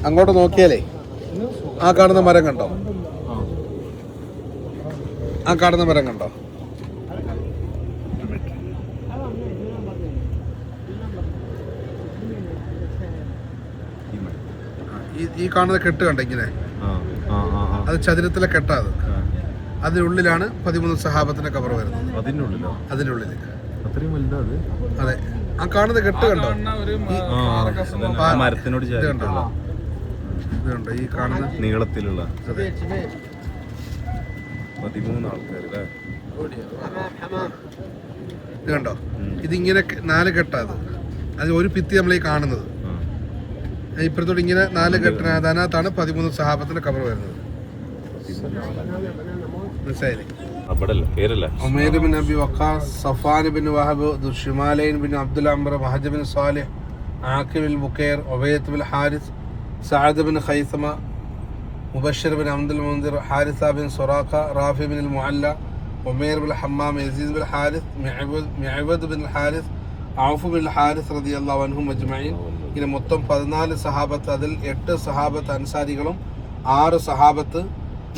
അങ്ങോട്ട് നോക്കിയാലേ ആ കാണുന്ന മരം കണ്ടോ? ആ കാണുന്ന മരം കണ്ടോ? ഈ കാണുന്ന കെട്ട് കണ്ട ഇങ്ങനെ, അത് ചതുരത്തിലെ കെട്ടാത്. അതിനുള്ളിലാണ് 13 സഹാബത്തിന്റെ കബർ വരുന്നത്. അതിനുള്ളിൽ അതെ. ആ കാണുന്ന കെട്ട് കണ്ടോ? മരത്തിനോട് ഇതുണ്ടോ ഈ കാണുന്ന നീളത്തിലുള്ള 13 ആൾക്കാർ. ഇത് കണ്ടോ? ഇതിങ്ങനെ 4 കെട്ടാത്. അത് ഒരു ഭിത്തി നമ്മളീ കാണുന്നത്. ഇപ്പുറത്തോട്ട് ഇങ്ങനെ 4 കെട്ടിന്. അതിനകത്താണ് 13 സഹാബത്തിന്റെ കബർ വരുന്നത്. മനസ്സിലായില്ലേ? Umair bin Abi Waqqas, Safwan bin Wahb, Dhushshimalain bin Abdul Amr, Mahja bin Salih, Aqib bin Bukair, Ubaid bin Harith, Saad bin Khaithama, Mubashshir bin Abdul Mundhir, Haritha bin Suraqa, Rafi bin Mualla, Umair bin Hammam, Yazid bin Harith, Mibad bin Harith, Auf bin Harith റളിയല്ലാഹു അൻഹും അജ്മഈൻ. ഇങ്ങനെ മൊത്തം 14 സഹാബത്ത്. അതിൽ 8 സഹാബത്ത് അൻസാരികളും 6 സഹാബത്ത്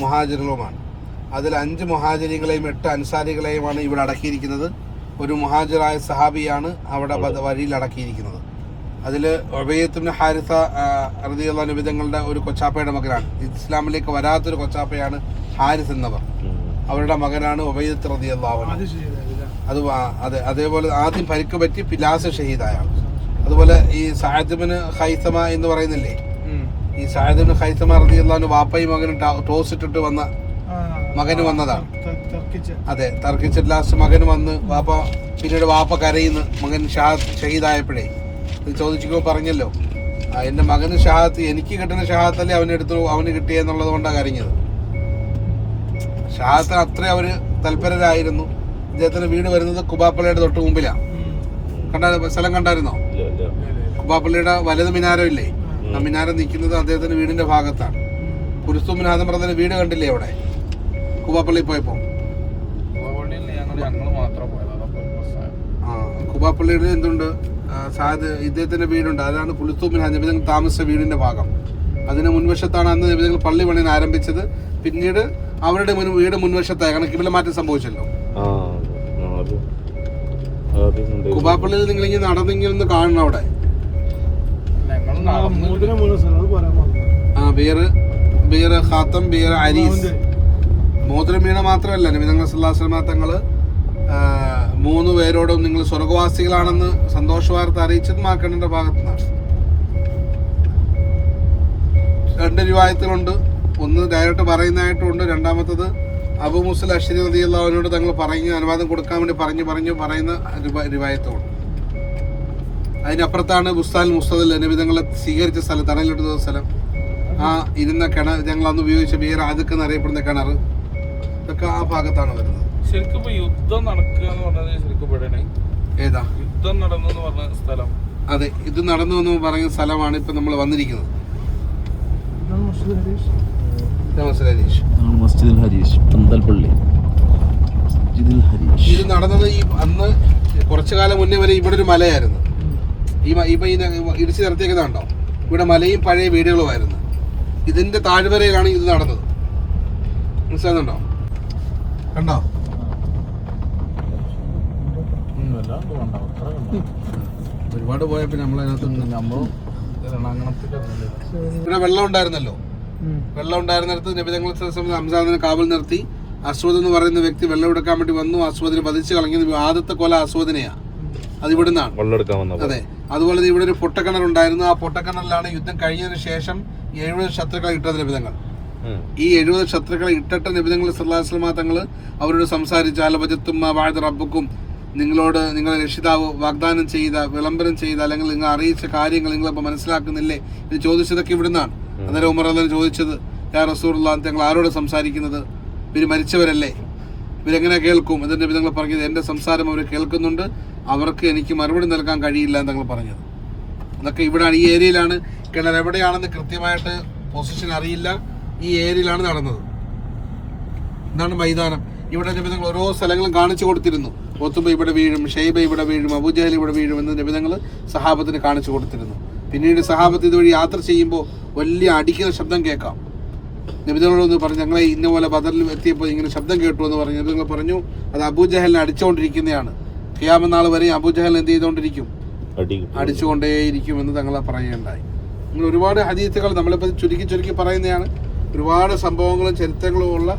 മുഹാജിറുകളുമാണ്. അതിൽ 5 മുഹാജിരികളെയും 8 അൻസാരികളെയുമാണ് ഇവിടെ അടക്കിയിരിക്കുന്നത്. ഒരു മുഹാജിറായ സഹാബിയാണ് അവിടെ വഴിയിൽ അടക്കിയിരിക്കുന്നത്. അതിൽ ഉബൈദ് ബിൻ ഹാരിസ റളിയല്ലാഹു അൻഹു വിധങ്ങളുടെ ഒരു കൊച്ചാപ്പയുടെ മകനാണ്. ഇസ്ലാമിലേക്ക് വരാത്തൊരു കൊച്ചാപ്പയാണ് ഹാരിസ് എന്നവർ. അവരുടെ മകനാണ് ഉബൈദ് റളിയല്ലാഹു അൻഹു. അതെ. അതേപോലെ ആദ്യം പരിക്ക് പറ്റി പിലാസ് ഷഹീദായ. അതുപോലെ ഈ സഅദ് ബിൻ ഖൈസമ എന്ന് പറയുന്നില്ലേ, ഈ സഅദ് ബിൻ ഖൈസമ റളിയല്ലാഹു അൻഹു വാപ്പയും മകനും ടോസ് ഇട്ടിട്ട് വന്ന മകന് വന്നതാണ്. അതെ, തർക്കിച്ചിട്ട് ലാസ്റ്റ് മകന് വന്ന് പിന്നീട് വാപ്പ കരയുന്നു. മകൻ ഷഹീദായപ്പോഴേ ഇത് ചോദിച്ചപ്പോൾ പറഞ്ഞല്ലോ, എൻ്റെ മകന് ഷഹാദത്ത്, എനിക്ക് കിട്ടുന്ന ഷഹാദത്തല്ലേ അവന് കിട്ടിയെന്നുള്ളത് കൊണ്ടാണ് കരഞ്ഞത്. ഷഹാദത്തിന് അത്രയും അവര് തൽപരരായിരുന്നു. ഇദ്ദേഹത്തിന്റെ വീട് വരുന്നത് കുബാപ്പള്ളിയുടെ തൊട്ട് മുമ്പിലാണ്. സ്ഥലം കണ്ടായിരുന്നോ? കുബാപ്പള്ളിയുടെ വലത് മിനാരം ഇല്ലേ, ആ മിനാരം നിൽക്കുന്നത് അദ്ദേഹത്തിന്റെ വീടിന്റെ ഭാഗത്താണ്. കുരുസ്തു മിനാദം പറഞ്ഞ വീട് കണ്ടില്ലേ അവിടെ കുബാപ്പള്ളി പോയപ്പോ? കുബാപ്പള്ളിയുടെ എന്തുണ്ട്, ഇദ്ദേഹത്തിന്റെ വീടുണ്ട്. അതാണ് കുലുസ്തു മിനാദ് നബിതങ്ങൾ താമസിച്ച വീടിന്റെ ഭാഗം. അതിന് മുൻവശത്താണ് അന്ന് നബിതങ്ങൾ പള്ളി പണിയാൻ ആരംഭിച്ചത്. പിന്നീട് അവരുടെ വീട് മുൻവശത്തായി. കാരണം കിബില മാറ്റം സംഭവിച്ചല്ലോ. കുബാപ്പള്ളിയിൽ നിങ്ങളിങ്ങനെ നടന്നിങ്ങനെ കാണണം. അവിടെ ബിയർ ഖാത്തം, ബിയർ അരീസ്. മോതിരം വീണ മാത്രമല്ല, നബി തങ്ങൾ സല്ലല്ലാഹു അലൈഹി വസല്ലം തങ്ങള് 3 പേരോടും നിങ്ങൾ സ്വർഗവാസികളാണെന്ന് സന്തോഷ വാർത്ത അറിയിച്ചത് മാക്കണ്ണന്റെ ഭാഗത്തു നിന്നാണ്. 2 റിവായത്തുകളുണ്ട്. ഒന്ന് ഡയറക്റ്റ് പറയുന്നതായിട്ടുണ്ട്. രണ്ടാമത്തത് അബൂ മുസ അശ്ശരി റളിയല്ലാഹു അൻഹുവിനോട് തങ്ങൾ അനുവാദം കൊടുക്കാൻ വേണ്ടി പറയുന്ന റിവായത്തുണ്ട്. അതിനപ്പുറത്താണ് ബുസ്താൽ മുസ്തദിൽ നബി തങ്ങളെ സ്വീകരിച്ച സ്ഥലം, തറയിലിട്ട സ്ഥലം. ആ ഇരുന്ന കിണർ, ഞങ്ങൾ അന്ന് ഉപയോഗിച്ച ബിയർ ആദക്ക് എന്നറിയപ്പെടുന്ന കിണർ, ഇതൊക്കെ ആ ഭാഗത്താണ് വരുന്നത്. ശരിക്കും യുദ്ധം നടക്കുക എന്ന് പറഞ്ഞത് ശരിക്കും ഏതാ യുദ്ധം നടന്നു എന്ന് പറഞ്ഞ സ്ഥലം? അതെ, ഇത് നടന്നു എന്ന് പറയുന്ന സ്ഥലമാണ് ഇപ്പൊ നമ്മൾ വന്നിരിക്കുന്നത്. ഇത് നടന്നത് അന്ന് കുറച്ചു കാലം മുന്നേ വരെ ഇവിടെ ഒരു മലയായിരുന്നു. ഇപ്പൊ ഇടിച്ചു നിർത്തിയേക്കുന്നുണ്ടോ? ഇവിടെ മലയും പഴയ വീടുകളുമായിരുന്നു. ഇതിന്റെ താഴ്വരയിലാണ് ഇത് നടന്നത്. മനസ്സിലാകുന്നുണ്ടോ? കണ്ടോ? ഒരുപാട് പോയപ്പോ നമ്മളതിനകത്ത് ഇവിടെ വെള്ളം ഉണ്ടായിരുന്നല്ലോ. വെള്ളം ഉണ്ടായിരുന്നിടത്ത് നബി തങ്ങൾ ഹംസാദിനെ കാവൽ നിർത്തി. അസ്വദ് എന്ന് പറയുന്ന വ്യക്തി വെള്ളം എടുക്കാൻ വേണ്ടി വന്നു. അസ്വദിനെ വധിച്ച് കളഞ്ഞത്. ആദ്യത്തെ കൊല അസ്വദിനെയാ. അത് ഇവിടുന്നാണ്. അതെ. അതുപോലെ ഇവിടെ ഒരു പൊട്ടക്കിണർ ഉണ്ടായിരുന്നു. ആ പൊട്ടക്കിണറിലാണ് യുദ്ധം കഴിഞ്ഞതിന് ശേഷം 70 ശത്രുക്കളെ ഇട്ടത് നബി തങ്ങൾ. ഈ 70 ശത്രുക്കളെ ഇട്ടിട്ട് നബി തങ്ങൾ സല്ലല്ലാഹു അലൈഹി വസല്ലം തങ്ങൾ അവരോട് സംസാരിച്ച അലബജത്തും വഅദ റബ്ബുക്കും, നിങ്ങളോട് നിങ്ങളെ രക്ഷിതാവ് വാഗ്ദാനം ചെയ്ത, വിളംബരം ചെയ്ത, അല്ലെങ്കിൽ നിങ്ങൾ അറിയിച്ച കാര്യങ്ങൾ നിങ്ങളിപ്പോൾ മനസ്സിലാക്കുന്നില്ലേ എന്ന് ചോദിച്ചതൊക്കെ ഇവിടുന്നാണ്. അന്നേരം ഉമർ അള്ളാഹു ചോദിച്ചത്, യാ റസൂലുള്ളാഹി, ഞങ്ങൾ ആരോട് സംസാരിക്കുന്നത്? ഇവർ മരിച്ചവരല്ലേ, ഇവരെങ്ങനെ കേൾക്കും? എന്നിട്ട് നബി തങ്ങൾ പറഞ്ഞത്, എൻ്റെ സംസാരം അവർ കേൾക്കുന്നുണ്ട്, അവർക്ക് എനിക്ക് മറുപടി നൽകാൻ കഴിയില്ല എന്ന് തങ്ങൾ പറഞ്ഞത്. അതൊക്കെ ഇവിടെയാണ്, ഈ ഏരിയയിലാണ്. കിണർ എവിടെയാണെന്ന് കൃത്യമായിട്ട് പൊസിഷൻ അറിയില്ല. ഈ ഏരിയയിലാണ് നടന്നത്. ഇതാണ് മൈതാനം. ഇവിടെ നബിതങ്ങൾ ഓരോ സ്ഥലങ്ങളും കാണിച്ചു കൊടുത്തിരുന്നു. ഒത്തുബ ഇവിടെ വീഴും, ഷൈബ ഇവിടെ വീഴും, അബൂജഹൽ ഇവിടെ വീഴും എന്ന് നബിതങ്ങൾ സഹാബത്തിന് കാണിച്ചു കൊടുത്തിരുന്നു. പിന്നീട് സഹാബത്ത് ഇതുവഴി യാത്ര ചെയ്യുമ്പോൾ വലിയ അടിക്കുന്ന ശബ്ദം കേൾക്കാം. നബിതങ്ങളോട് പറഞ്ഞു, ഞങ്ങളെ ഇന്ന പോലെ ബദറിൽ എത്തിയപ്പോൾ ഇങ്ങനെ ശബ്ദം കേട്ടു എന്ന് പറഞ്ഞു. നിങ്ങൾ പറഞ്ഞു അത് അബൂജഹലിനെ അടിച്ചുകൊണ്ടിരിക്കുന്നതാണ്. ഖിയാമത്ത് നാൾ വരെ അബൂജഹൽ എന്ത് ചെയ്തുകൊണ്ടിരിക്കും? അടിച്ചുകൊണ്ടേയിരിക്കും എന്ന് തങ്ങളെ പറയുകയുണ്ടായി. നിങ്ങൾ ഒരുപാട് ഹദീസുകൾ നമ്മളിപ്പോൾ ചുരുക്കി പറയുന്നതാണ്. ഒരുപാട് സംഭവങ്ങളും ചരിത്രങ്ങളും ഉള്ള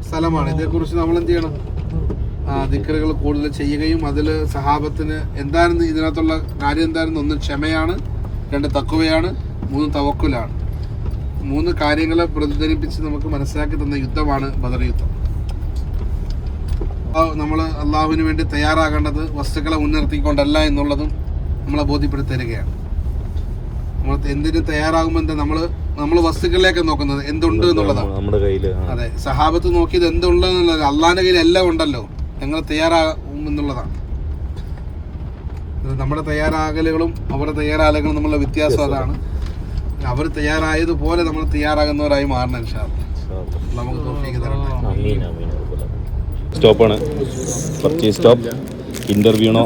സ്ഥലമാണ്. ഇതേക്കുറിച്ച് നമ്മൾ എന്ത് ചെയ്യണം? ദിക്റുകൾ കൂടുതൽ ചെയ്യുകയും അതിൽ സഹാബത്തിന് എന്തായിരുന്നു ഇതിനകത്തുള്ള കാര്യം എന്തായിരുന്നു? 1 ക്ഷമയാണ്, 2 തഖ്വയാണ്, 3 തവക്കുലാണ്. 3 കാര്യങ്ങളെ പ്രതിധ്വനിപ്പിച്ച് നമുക്ക് മനസ്സിലാക്കി തന്ന യുദ്ധമാണ് ബദർ യുദ്ധം. നമ്മൾ അള്ളാഹുവിന് വേണ്ടി തയ്യാറാകേണ്ടത് വസ്തുക്കളെ മുൻനിർത്തിക്കൊണ്ടല്ല എന്നുള്ളതും നമ്മളെ ബോധ്യപ്പെടുത്തി തരികയാണ്. നമ്മൾ എന്തിന് തയ്യാറാകുമ്പോൾ എന്താ നമ്മൾ വസ്തുക്കളിലേക്ക് നോക്കുന്നത് എന്തുണ്ട് എന്നുള്ളതാണ് നമ്മുടെ കയ്യിൽ. അതെ, സഹാബത്ത് നോക്കിയത് എന്തുണ്ടെന്നുള്ളത്. അള്ളാഹിന്റെ കയ്യിൽ എല്ലാം ഉണ്ടല്ലോ, ഞങ്ങൾ തയ്യാറാകും എന്നുള്ളതാണ്. നമ്മുടെ തയ്യാറാകലുകളും അവരുടെ തയ്യാറാകലുകളും തമ്മിലുള്ള വ്യത്യാസം അതാണ്. അവർ തയ്യാറായതുപോലെ നമ്മൾ തയ്യാറാകുന്നവരായി മാറണം ഇൻഷാ അല്ലാഹ്. നമുക്ക് തൗഫീഖ് തരട്ടെ. സ്റ്റോപ്പാണ്, പർച്ചേസ് സ്റ്റോപ്പ്, ഇന്റർവ്യൂണോ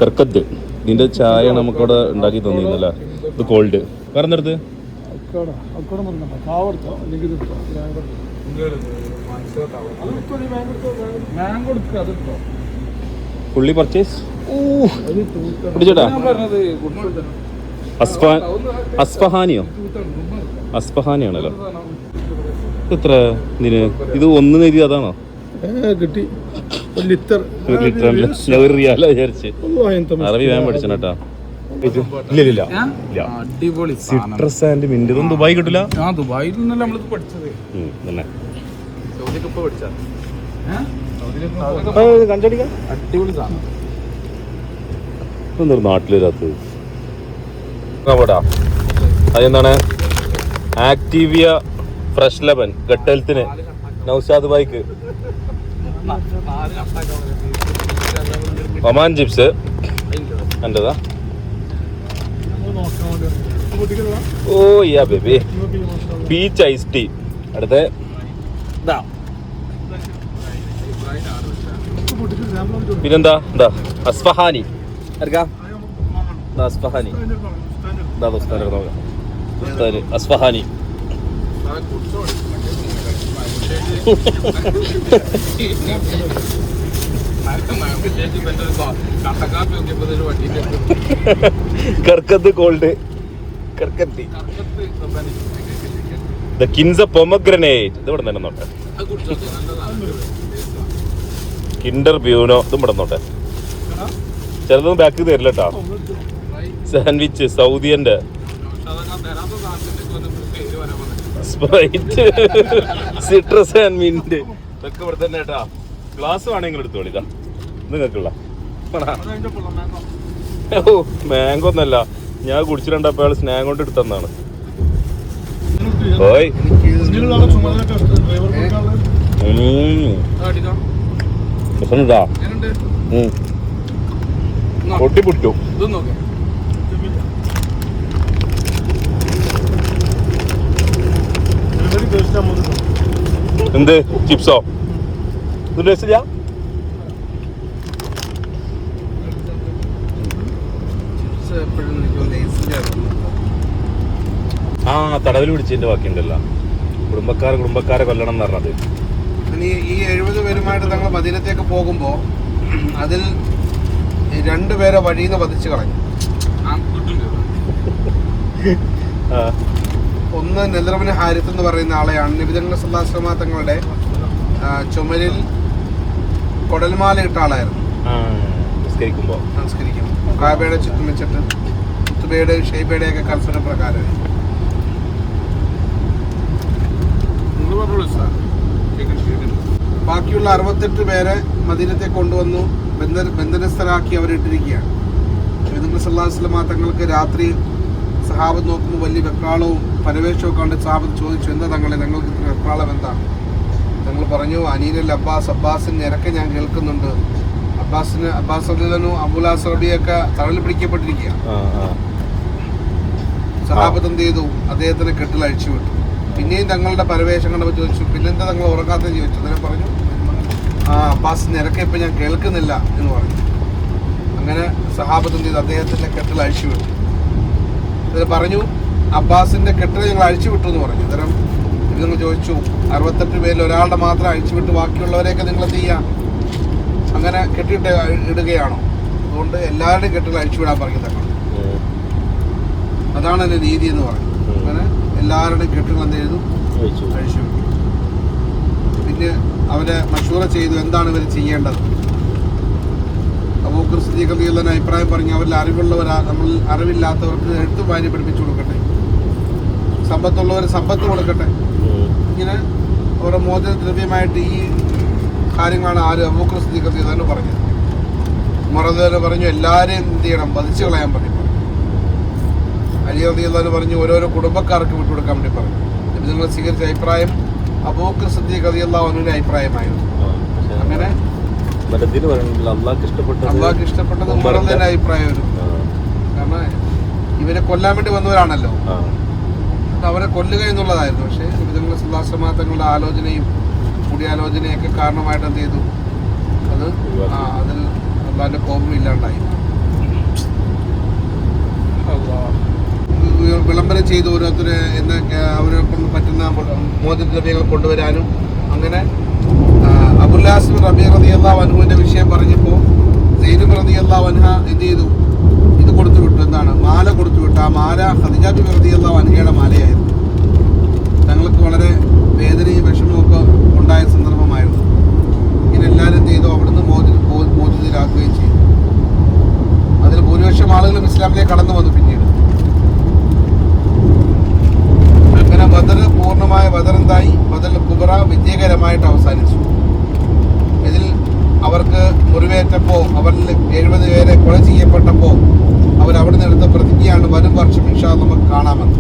കർക്കത്ത്. ഇതിന്റെ ചായ നമുക്കവിടെ ഉണ്ടാക്കി തന്നിരുന്നല്ല, ഇത് കോൾഡ്. വേറെ എന്തെടുത്ത് ഫുള്ളി പർച്ചേസ്. കുടിച്ചോട്ടാ, അസ്ഫഹാനിയാണല്ലോ. എത്ര ഇതിന്? ഇത് 1 നിധി അതാണോ കിട്ടി? അറബി വേഗം പഠിച്ചേട്ടാ. Citrus and mint. ഇതൊന്നും ദുബായി കിട്ടില്ല. നാട്ടിലൊരാത്ത് അതെന്താണ്? ആക്ടീവിയ ഫ്രഷ് ലെമൺ ഗട്ട് ഹെൽത്തിന് നൗഷാദ് ബൈക്ക്. ഒമാൻ ചിപ്സ് എന്റേതാ. Oh yeah baby. Peach ice tea. അടുത്ത പിന്നെന്താ? എന്താ അസ്ഫഹാനി. Asfahani Asfahani. കർക്കത്ത് കോൾഡ്. കർക്കത്തി ദ കിൻസ പൊമഗ്രനേറ്റ്. ഇത് ഇവിടെ തന്നെ നോട്ടെ. Kinder Bueno. ഇതും ഇവിടെ നോട്ടെ. ചിലതൊന്നും ബാക്ക് തരില്ല കേട്ടോ. സാൻഡ്വിച്ച് സൗദിയന്റെ. Sprite, citrus and mint. ഇതൊക്കെ ഇവിടെ തന്നെ കേട്ടാ. ഗ്ലാസ് വേണമെങ്കിൽ എടുത്തോളി. ഇതാ നിങ്ങൾക്കുള്ള. ഓ മാംഗോ ഒന്നല്ല, ഞാൻ കുടിച്ചിട്ടുണ്ടപ്പോ അയാൾ സ്നാങ് കൊണ്ട് എടുത്തതാണ്. ഓയ് പൊട്ടിപ്പുട്ടു. എന്ത് ചിപ്സോ? ഇത് ടേസ്റ്റില്ല. തടവിൽ പിടിച്ചതിന്റെ ബാക്കിയുണ്ടല്ലോ. കുടുംബക്കാരെ കൊല്ലണം എന്ന് പറഞ്ഞത്. ഈ 70 പേരുമായിട്ട് തങ്ങൾ മദീനത്തേക്ക് പോകുമ്പോ അതിൽ 2 പേരെ വഴിയിൽ നിന്ന് വധിച്ചു കളഞ്ഞു. ഒന്ന് നദർ ഹാരിത്ത് എന്ന് പറയുന്ന ആളെയാണ്. നബി തങ്ങൾ സല്ലല്ലാഹു അലൈഹി വസല്ലം തങ്ങളുടെ ചുമരിൽ കൊടൽമാല ഇട്ട ആളായിരുന്നു. നമസ്കരിക്കും കാബയുടെ ചുറ്റും വെച്ചിട്ട് ഉത്ബയുടെ ഷെയ്ബയുടെ ഒക്കെ കൽപ്പന പ്രകാരം. ബാക്കിയുള്ള 68 പേരെ മദീനത്തെ കൊണ്ടുവന്നു ബന്ധനസ്ഥരാക്കി അവരിട്ടിരിക്കുകയാണ്. നബി തങ്ങൾ സല്ലല്ലാഹു അലൈഹി വസല്ലം തങ്ങൾക്ക് രാത്രി സഹാബത്ത് നോക്കുമ്പോൾ വലിയ വെപ്രാളവും പരവേഷവും കണ്ട് സഹാബത്ത് ചോദിച്ചു, എന്താ തങ്ങളെ ഞങ്ങൾക്ക് ഇത്ര വെപ്രാളം എന്താണ്? തങ്ങൾ പറഞ്ഞു, അനീനൽ അബ്ബാസിന് നിരക്കെ ഞാൻ കേൾക്കുന്നുണ്ട്. അബ്ബാസ് അബുലാസ് റബിയൊക്കെ തടവിൽ പിടിക്കപ്പെട്ടിരിക്കുക. സഹാബത്ത് എന്ത് ചെയ്തു? അദ്ദേഹത്തിന് കെട്ടിൽ അഴിച്ചു വിട്ടു. പിന്നെയും തങ്ങളുടെ പരവേഷം കണ്ടപ്പോൾ ചോദിച്ചു, പിന്നെന്താ തങ്ങൾ ഉറങ്ങാത്തെന്ന് ചോദിച്ചു. അദ്ദേഹം പറഞ്ഞു, അബ്ബാസ് നിരക്കെ ഇപ്പം ഞാൻ കേൾക്കുന്നില്ല എന്ന് പറഞ്ഞു. അങ്ങനെ സഹാബത്ത് എന്ത് ചെയ്തു? അദ്ദേഹത്തിന്റെ കെട്ടിൽ അഴിച്ചു വിട്ടു. ഇത് പറഞ്ഞു അബ്ബാസിന്റെ കെട്ടിടം ഞങ്ങൾ അഴിച്ചു വിട്ടു എന്ന് പറഞ്ഞു. അന്നേരം നിങ്ങൾ ചോദിച്ചു 68 പേരിൽ ഒരാളുടെ മാത്രം അഴിച്ചുവിട്ട് ബാക്കിയുള്ളവരെയൊക്കെ നിങ്ങൾ എന്ത് ചെയ്യുക, അങ്ങനെ കെട്ടിയിട്ട് ഇടുകയാണോ? അതുകൊണ്ട് എല്ലാവരുടെയും കെട്ടുകൾ അഴിച്ചുവിടാൻ പറയുന്നതാണ്. അതാണ് എൻ്റെ രീതി എന്ന് പറഞ്ഞു. അങ്ങനെ എല്ലാവരുടെയും കെട്ടുകൾ എന്ത് ചെയ്തു, അഴിച്ചുവിട്ടു. പിന്നെ അവരെ മശൂറ ചെയ്തു എന്താണ് ഇവർ ചെയ്യേണ്ടത്. അബൂബക്കർ സിദ്ദീഖ് റളിയല്ലാഹു അൻഹു അഭിപ്രായം പറഞ്ഞു, അവരിൽ അറിവുള്ളവരാ, നമ്മൾ അറിവില്ലാത്തവർക്ക് എഴുത്ത് വായന പഠിപ്പിച്ചു കൊടുക്കട്ടെ, സമ്പത്തുള്ളവർ സമ്പത്ത് കൊടുക്കട്ടെ. ഇങ്ങനെ അവരുടെ മോചന ദ്രവ്യമായിട്ട് ഈ കാര്യങ്ങളാണ് അബൂബക്കർ സിദ്ദീഖ് റളിയല്ലാഹു അൻഹു പറഞ്ഞത്. ഉമർ റളിയല്ലാഹു അൻഹു പറഞ്ഞു എല്ലാവരെയും എന്ത് ചെയ്യണം, വധിച്ചു കളയാൻ പറഞ്ഞു. അലി റളിയല്ലാഹു അൻഹു പറഞ്ഞു ഓരോരോ കുടുംബക്കാർക്ക് വിട്ടുകൊടുക്കാൻ വേണ്ടി പറഞ്ഞു. നിങ്ങൾ സ്വീകരിച്ച അഭിപ്രായം അബൂബക്കർ സിദ്ദീഖ് റളിയല്ലാഹു അൻഹുവിന്റെ അഭിപ്രായമായിരുന്നു. അങ്ങനെ അള്ളാഹ്ക്ക് ഇഷ്ടപ്പെട്ടത് ഉമറിന്റെ അഭിപ്രായമായിരുന്നു. കാരണം ഇവരെ കൊല്ലാൻ വേണ്ടി വന്നവരാണല്ലോ, അവരെ കൊല്ലുക എന്നുള്ളതായിരുന്നു. പക്ഷേ നബി സല്ലല്ലാഹു അലൈഹി വസല്ലം തങ്ങളുടെ ആലോചനയും കൂടിയാലോചനയൊക്കെ കാരണമായിട്ട് എന്ത് ചെയ്തു, അതിൽ അള്ളാഹിന്റെ കോപം ഇല്ലാണ്ടായി. വിളംബരം ചെയ്ത് ഓരോരുത്തരെ അവരെ കൊണ്ട് പറ്റുന്ന മോചനദ്രവ്യങ്ങൾ കൊണ്ടുവരാനും. അങ്ങനെ അബുൽ ഹാസിം റബീഅ റളിയല്ലാഹു അൻഹുവിന്റെ വിഷയം പറഞ്ഞപ്പോൾ സൈനബ് റളിയല്ലാഹു അൻഹ എന്ത് ചെയ്തു, ഇത് കൊടുത്തു വിട്ടു. എന്താണ്, മാല കൊടുത്തു വിട്ടു. ആ മാല ഖദീജ ബിബി റളിയല്ലാഹു അൻഹയുടെ മാലയായിരുന്നു. തങ്ങൾക്ക് വളരെ വേദനയും വിഷമവും ഒക്കെ ഉണ്ടായ സന്ദർഭമായിരുന്നു. ഇങ്ങനെ എല്ലാവരും എന്ത് ചെയ്തു, അവിടുന്ന് മോചിതരാക്കുകയും ചെയ്തു. അതിൽ ഭൂരിപക്ഷം ആളുകളും ഇസ്ലാമിലേക്ക് കടന്നു വന്നു. പിന്നീട് അങ്ങനെ ബദർ പൂർണ്ണമായ ബദർ എന്തായി, ബദർ കുബ്ര വിജയകരമായിട്ട് അവസാനിച്ചു. ഇതിൽ അവർക്ക് മുറിവേറ്റപ്പോൾ, അവരിൽ 70 പേരെ കൊല ചെയ്യപ്പെട്ടപ്പോൾ അവരവിടെ നിന്ന് എടുത്ത പ്രതിജ്ഞയാണ് വരും വർഷം ഇൻഷാ അല്ലാഹ് നമുക്ക് കാണാമെന്ന്.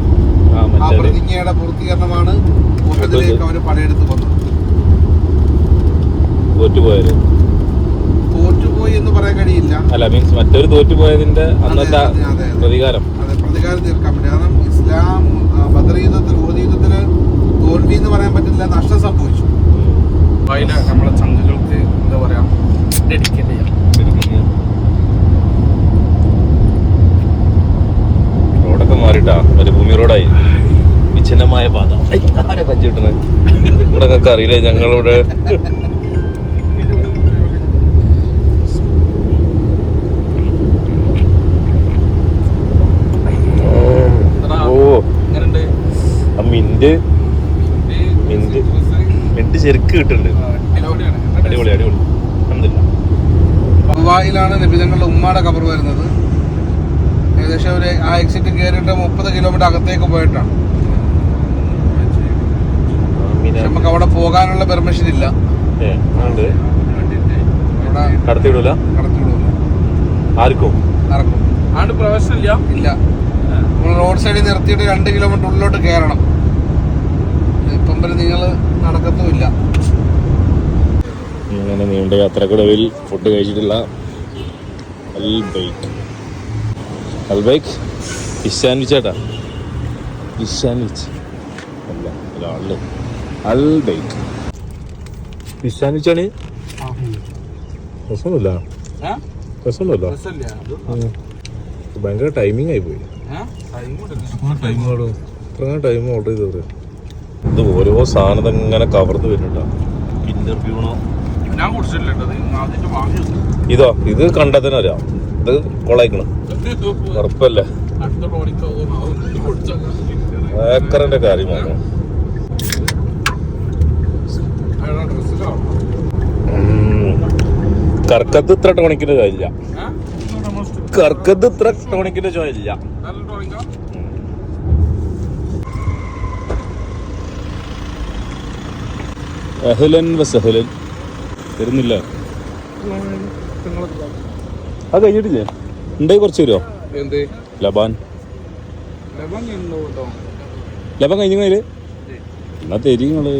ആ പ്രതിജ്ഞയുടെ പൂർത്തീകരണമാണ് ഉഹദിലേക്ക് അവർ പടയെടുത്ത് വന്നത്. തോറ്റുപോയി എന്ന് പറയാൻ കഴിയില്ല, മറ്റൊരു തോറ്റുപോയതിന്റെ പ്രതികാരം തീർക്കാൻ വേണ്ടി. കാരണം ഇസ്ലാം ബദർ യുദ്ധത്തിൽ, ഉഹദ് യുദ്ധത്തില് തോൽവി എന്ന് പറയാൻ പറ്റില്ല, നഷ്ടം സംഭവിച്ചു. നമ്മളെ ചങ്കുകൾക്ക് എന്താ പറയാ, ഡെഡിക്കേറ്റ് ചെയ്യാം. റോഡൊക്കെ മാറിട്ടാ, മരുഭൂമി റോഡായി, വിച്ഛിന്നമായ പാത. ആരെ കഞ്ചി കിട്ടുന്നത് ഇവിടെ അറിയില്ലേ ഞങ്ങളിവിടെ. മിന്റ് ശരിക്ക് കിട്ടുന്നുണ്ട്. അടിപൊളി അടിപൊളി. ഹുവായിലാണ് നബിതങ്ങളുടെ ഉമ്മാടെ ഖബർ വരുന്നത്. ഏകദേശം ഒരു ആ എക്സിറ്റ് കയറിയിട്ട് 30 കിലോമീറ്റർ അകത്തേക്ക് പോയിട്ടാണ്. നമുക്ക് അവിടെ പോകാനുള്ള പെർമിഷൻ ഇല്ല. കടത്തിവിടൂല ആർക്കും പ്രവേശനം ഇല്ല. നമ്മൾ റോഡ് സൈഡിൽ നിർത്തിയിട്ട് 2 കിലോമീറ്റർ ഉള്ളിലോട്ട് കയറണം. ഇപ്പം വരെ നിങ്ങൾ നടക്കത്തുമില്ല. ഇങ്ങനെ നീണ്ട യാത്രക്കൊടുവിൽ ഫുഡ് കഴിച്ചിട്ടുള്ള അൽബൈക്ക് ഫിഷ് സാൻഡ്വിച്ച് ചേട്ടാ, ഫിഷ് സാൻഡ്വിച്ച് അല്ല ഒരാള് അൽബൈക്ക് ഫിഷ് സാൻഡ്വിച്ച് ആണ്. രസമൊന്നുമില്ല, ഭയങ്കര ടൈമിംഗ് ആയി പോയി. ടൈം ഓർഡർ ചെയ്തവര് ഇത് ഓരോ സാധനം ഇങ്ങനെ കവർന്ന് വരുന്നുണ്ടോ. ഇന്റർവ്യൂണോ ഇതോ, ഇത് കണ്ടതിന് അറിയാം, ഇത് കൊളയിക്കണം ഉറപ്പല്ല. ഏക്കറിന്റെ കാര്യമാണ്. കർക്കത്ത് ഇത്ര ടോണിക്കിന്റെ ചോയില്ല, കർക്കത്ത് ഇത്ര ടോണിക്കിന്റെ ചോയില്ല. അഹ്ലൻ വസഹ്ലൻ തരുന്നില്ല. അത് കഴിഞ്ഞിട്ടില്ലേ, ഉണ്ടായി കുറച്ച് വരുമോ? ലബാൻ കഴിഞ്ഞു കയ്യില് എന്നാ തരി നിങ്ങള്.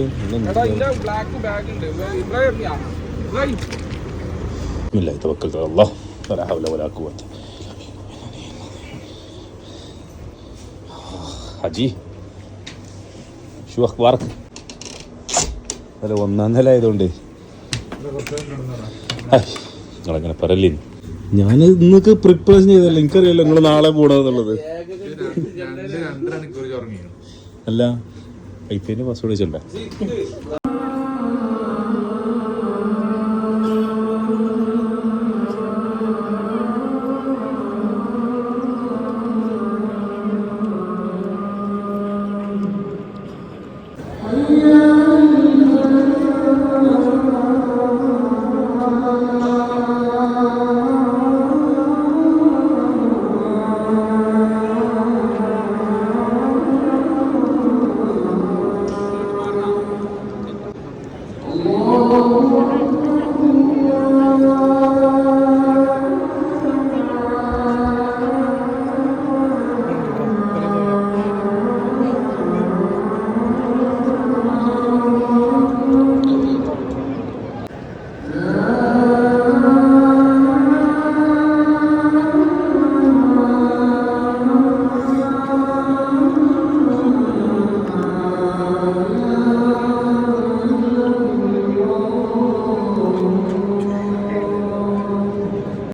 ഹജി ഷു അഖ്ബാർക്ക് അല്ല, 1ാം നില ആയതുകൊണ്ട് നിങ്ങളങ്ങനെ പറയല്ലേ. ഞാൻ ഇന്നൊക്കെ പ്രിപ്പറേഷൻ ചെയ്തല്ലോ, എനിക്കറിയാലോ നിങ്ങൾ നാളെ പോടാന്നുള്ളത്. 2 മണിക്കൂർ ഉറങ്ങി. അല്ല ഐ പി എല്ലിന്റെ പാസ്വേഡ് വെച്ചല്ലേ?